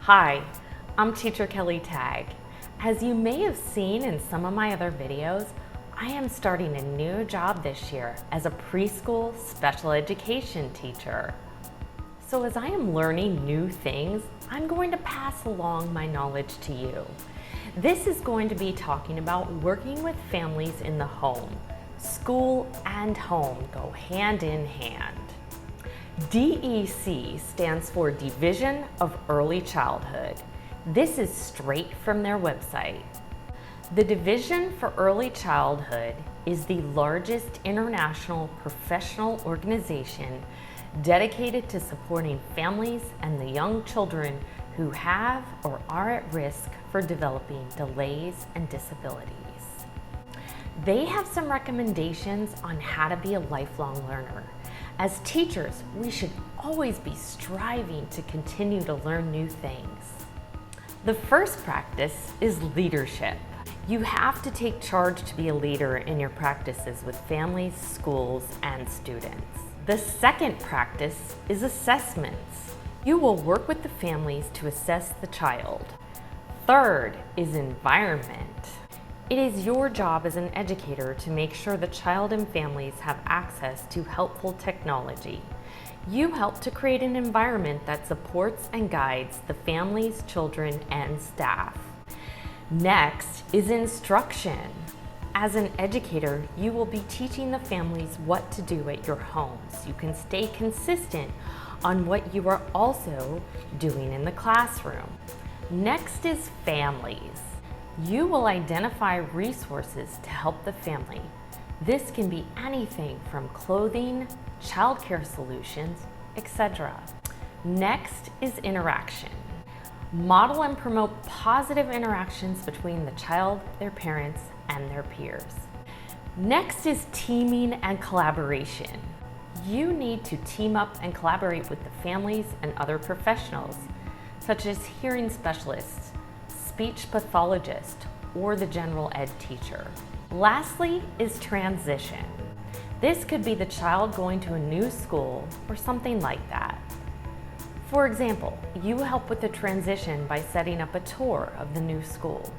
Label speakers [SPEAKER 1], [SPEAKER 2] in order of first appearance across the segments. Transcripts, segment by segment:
[SPEAKER 1] Hi, I'm Teacher Kelly Tagg. As you may have seen in some of my other videos, I am starting a new job this year as a preschool special education teacher. So as I am learning new things, I'm going to pass along my knowledge to you. This is going to be talking about working with families in the home. School and home go hand in hand. DEC stands for Division of Early Childhood. This is straight from their website. The Division for Early Childhood is the largest international professional organization dedicated to supporting families and the young children who have or are at risk for developing delays and disabilities. They have some recommendations on how to be a lifelong learner. As teachers, we should always be striving to continue to learn new things. The first practice is leadership. You have to take charge to be a leader in your practices with families, schools, and students. The second practice is assessments. You will work with the families to assess the child. Third is environment. It is your job as an educator to make sure the child and families have access to helpful technology. You help to create an environment that supports and guides the families, children, and staff. Next is instruction. As an educator, you will be teaching the families what to do at your homes. You can stay consistent on what you are also doing in the classroom. Next is families. You will identify resources to help the family. This can be anything from clothing, childcare solutions, etc. Next is interaction. Model and promote positive interactions between the child, their parents, and their peers. Next is teaming and collaboration. You need to team up and collaborate with the families and other professionals, such as hearing specialists, speech pathologist, or the general ed teacher. Lastly is transition. This could be the child going to a new school or something like that. For example, you help with the transition by setting up a tour of the new school.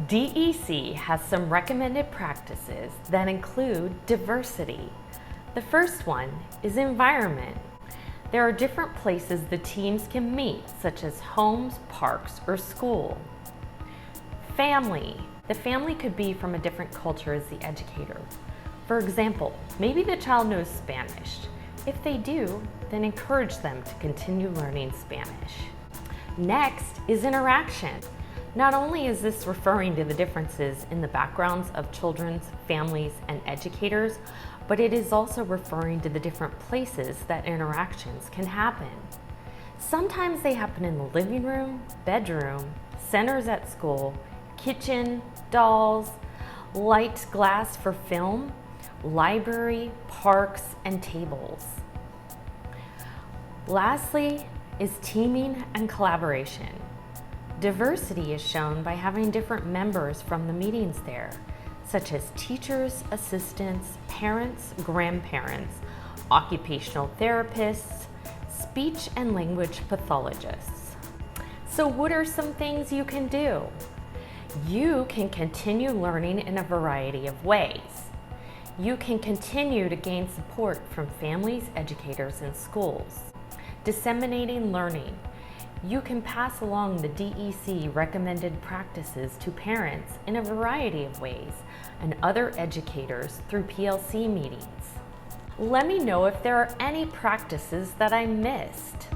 [SPEAKER 1] DEC has some recommended practices that include diversity. The first one is environment. There are different places the teams can meet, such as homes, parks, or school. Family. The family could be from a different culture as the educator. For example, maybe the child knows Spanish. If they do, then encourage them to continue learning Spanish. Next is interaction. Not only is this referring to the differences in the backgrounds of children's families and educators, but it is also referring to the different places that interactions can happen. Sometimes they happen in the living room, bedroom, centers at school, kitchen, dolls, light glass for film, library, parks, and tables. Lastly is teaming and collaboration. Diversity is shown by having different members from the meetings there, such as teachers, assistants, parents, grandparents, occupational therapists, speech and language pathologists. So what are some things you can do? You can continue learning in a variety of ways. You can continue to gain support from families, educators, and schools. Disseminating learning. You can pass along the DEC recommended practices to parents in a variety of ways and other educators through PLC meetings. Let me know if there are any practices that I missed.